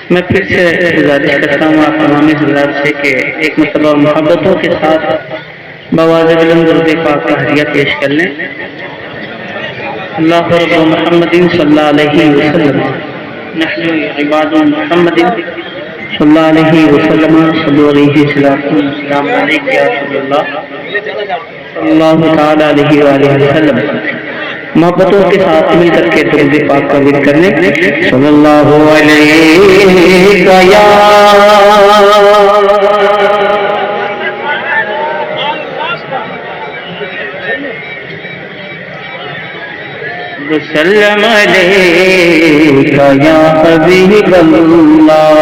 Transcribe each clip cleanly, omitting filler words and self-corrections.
میں پھر سے گزارش کرتا ہوں آپ تمام حضرات سے کہ ایک مرتبہ محبتوں کے ساتھ بواز بلند درود پاک کا ہدیہ پیش کر لیں۔ اللہ رب محمد صلی اللہ علیہ وسلم نحن عباد محمد صلی اللہ علیہ وسلم صلی علیہ السلام علیکم یا رسول اللہ صلی اللہ تعالی علیہ وآلہ وسلم۔ محبتوں کے ساتھ مل کر کے درود پاک کا ذکر کرنے صلی اللہ علیہ یا وسلم علیک یا حبیب اللہ۔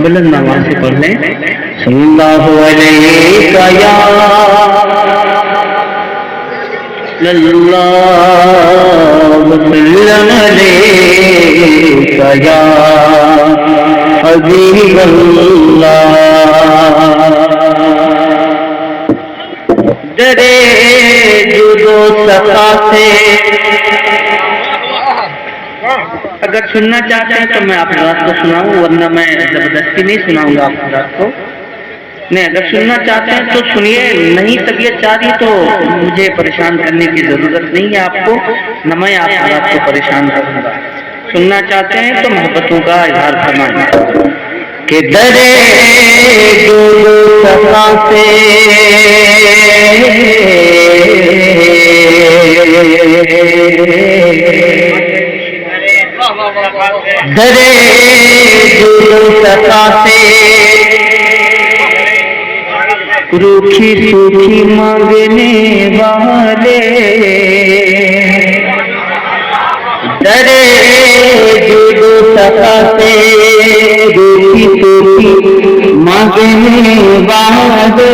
بلند آواز سے پڑھ لیں صلی اللہ علیک یا اللہ وسلم علیک یا حبیب اللہ۔ درے جدو صفا سے اگر سننا چاہتے ہیں تو میں آپ رات کو سناؤں، ورنہ میں زبردستی نہیں سناؤں گا آپ رات کو۔ نہیں، اگر سننا چاہتے ہیں تو سنیے، نہیں طبیعت چاہ رہی تو مجھے پریشان کرنے کی ضرورت نہیں ہے آپ کو، نہ میں آپ رات کو پریشان کروں گا۔ سننا چاہتے ہیں تو محبتوں کا اظہار فرمائیں کہ درے جو صفا سے درے جو صفا سے روکھی سوکھی مانگنے والے، درے جو صفا سے روکھی سوکھی مانگنے والے،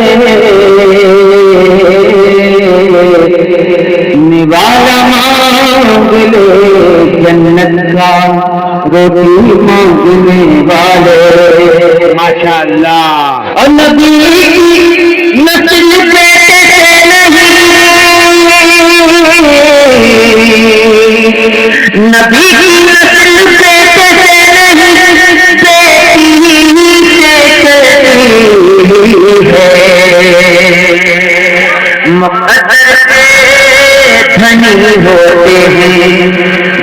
نوالا مانگ لے جنت کا روٹی مانگنے والے۔ ماشاء اللہ۔ اور نبی کی نسل بیٹے نہیں، نبی کی نسل بیٹے نہیں، بیٹی ہے مقدر کے دھنی ہوتے ہیں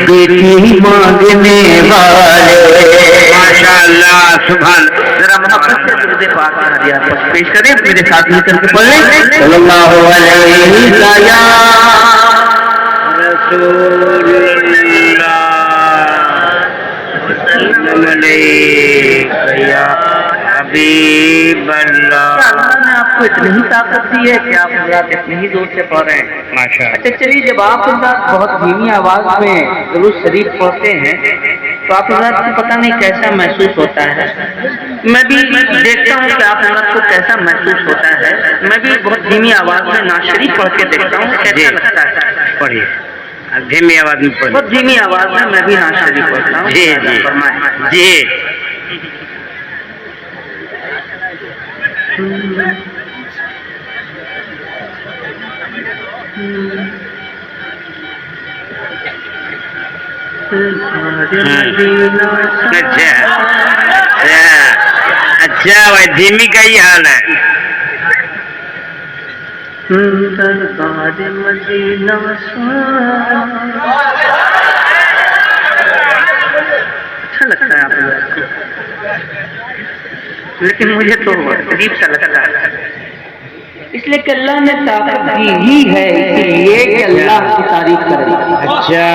بیٹی مانگنے والے۔ ماشاء اللہ، سبحان۔ ذرا محبت سے درود پاک کا ہدیہ پیش کریں، میرے ساتھ مل کر کے پڑھ لیں صلی اللہ علیہ یا رسول اللہ وسلم علیہ یا حبیب اللہ۔ اللہ نے آپ کو اتنی ہی طاقت دی ہے کہ آپ حضرات اتنی ہی زور سے پڑھ رہے ہیں۔ اچھا چلیے، جب آپ حضرات بہت دھیمی آواز میں درود شریف پڑھتے ہیں تو آپ حضرات کو پتہ نہیں کیسا محسوس ہوتا ہے۔ میں بھی دیکھتا ہوں کہ آپ حضرات کو کیسا محسوس ہوتا ہے۔ میں بھی بہت دھیمی آواز میں نعت شریف پڑھ کے دیکھتا ہوں کیسا لگتا ہے۔ پڑھیے دھیمی آواز میں پڑھیے۔ بہت دھیمی آواز میں میں بھی نعت شریف پڑھتا ہوں۔ جی جی جی۔ اچھا بھائی، دھیمی کا ہی حال ہے۔ اچھا لگتا ہے آپ کو، لیکن مجھے تو عجیب سا لگتا ہے، اس لیے کہ اللہ نے طاقت دی ہی ہے اسی لیے کہ اللہ کی تعریف کرے۔ اچھا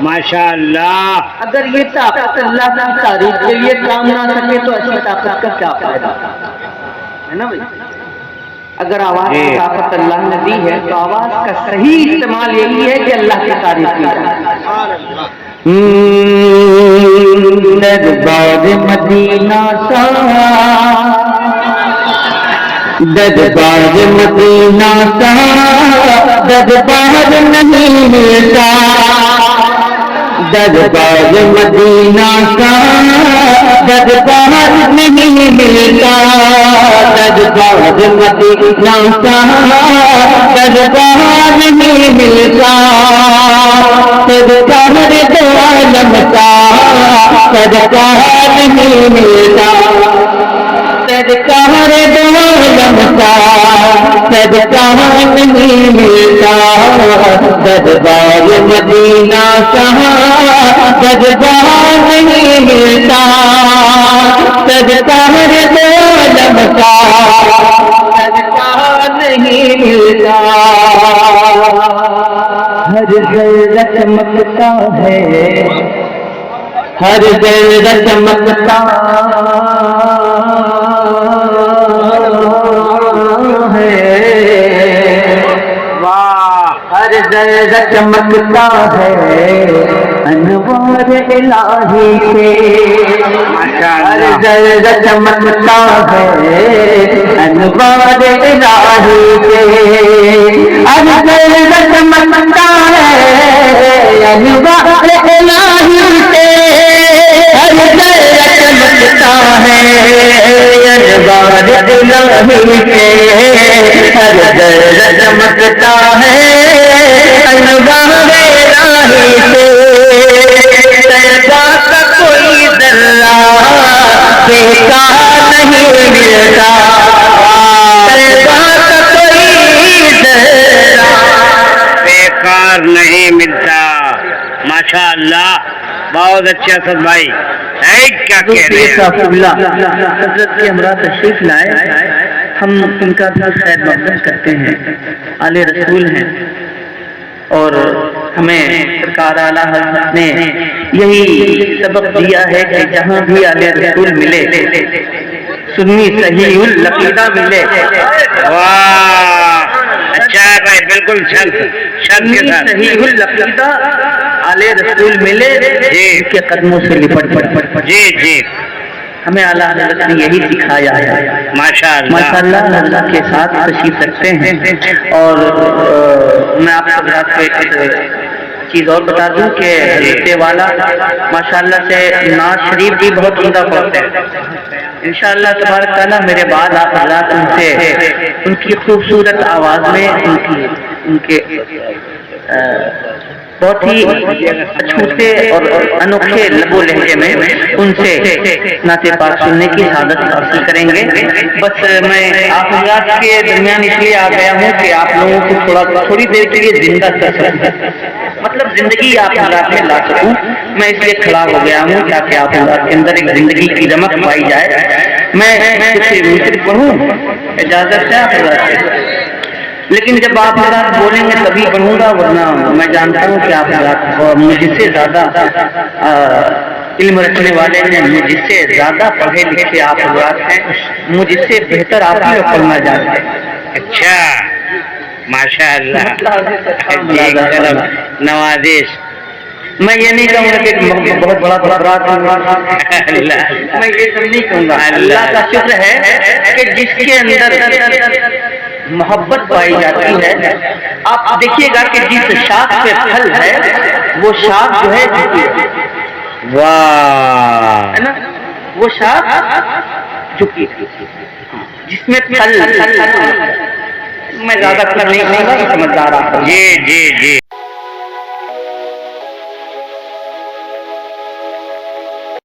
ماشاء اللہ۔ اگر یہ طاقت اللہ کی تعریف کے لیے کام نہ سکے تو ایسی طاقت کا کیا فائدہ ہے نا بھائی؟ اگر آواز کی طاقت اللہ نے دی ہے تو آواز کا صحیح استعمال یہی ہے کہ اللہ کی تعریف کی جائے۔ دربار مدینہ سا، دربار مدینہ سا، دربار نہیں ملتا، دربار مدینہ کا دربار نہیں ملتا، دربار مدینہ کا دربار نہیں ملتا، دربار دو عالم کا دربار نہیں ملتا، دربار دو عالم کا دربار نہیں ملتا، دربار مدینہ کا دربار نہیں ملتا، دربار دو عالم کا دربار نہیں ملتا، ہر ذرہ چمکتا ہے، ہر ذرہ چمکتا ہے، ہر ذرہ چمکتا ہے انوار الہی سے، ہر ذرہ چمکتا ہے انوار الہی سے، ہر ذرہ چمکتا ہے انوار الہی سے، ہر ذرہ چمکتا ہے انوار الہی سے، ہر ذرہ چمکتا ہے انوار الہی سے، طیبہ کا کوئی ذرہ بیکار نہیں ملتا، طیبہ کا کوئی ذرہ بیکار نہیں ملتا۔ ماشاء اللہ، بہت اچھا سب بھائی، کیا کہہ رہے ہیں؟ حضرت کے ہمراہ تشریف لائے، ہم ان کا بھی خیر مقدم کرتے ہیں، آل رسول ہیں، اور ہمیں سرکار اعلیٰ حضرت نے یہی سبق دیا ہے کہ جہاں بھی آل رسول ملے سنی صحیح العقیدہ ملے۔ واہ، اچھا ہے بھائی، بالکل شرط کے ساتھ صحیح العقیدہ آل رسول ملے، جی کے قدموں سے لپٹ پٹ جی جی، ہمیں اعلیٰ حضرت نے یہی سکھایا ہے۔ ماشاء ماشاء اللہ، اللہ اللہ کے ساتھ تشریف رکھتے ہیں، اور میں آپ حضرات کو ایک چیز اور بتا دوں کہ حضرت والا ماشاء اللہ سے نعت شریف بھی بہت عمدہ پڑھتے ہیں۔ انشاءاللہ تبارک تعالیٰ میرے بعد آپ حضرات ان سے ان کی خوبصورت آواز میں ان کے بہت ہی اچھوتے اور انوکھے لب و لہجے میں ان سے نعت پاک سننے کی سعادت حاصل کریں گے۔ بس میں آپ حضرات کے درمیان اس لیے آ گیا ہوں کہ آپ لوگوں کو تھوڑی دیر کے لیے زندہ کر سکوں، مطلب زندگی آپ حضرات میں لا سکوں، میں اس لیے کھڑا ہو گیا ہوں تاکہ آپ حضرات کے اندر ایک زندگی کی رمق پائی جائے۔ میں کچھ مصر پڑھوں، اجازت ہے آپ حضرات سے؟ لیکن جب آپ حضرات بولیں گے تبھی پڑھوں گا، ورنہ میں جانتا ہوں کہ آپ حضرات مجھ سے زیادہ علم رکھنے والے ہیں، مجھ سے زیادہ پڑھے لکھے آپ حضرات ہیں، مجھ سے بہتر آپ ہی پڑھنا جانتے ہیں۔ اچھا، ماشاء اللہ، نوازش۔ میں یہ نہیں کہوں گا کہ بہت بڑا بڑا میں یہ سب نہیں کہوں گا۔ اللہ کا شکر ہے کہ جس کے اندر محبت پائی جاتی ہے، آپ دیکھیے گا کہ جس شاخ پہ پھل ہے وہ شاخ جو ہے واہ، ہے نا، وہ شاخ جھکی، جس میں پھل، میں زیادہ کچھ نہیں کہوں گا، سمجھدار آپ۔ جی جی جی۔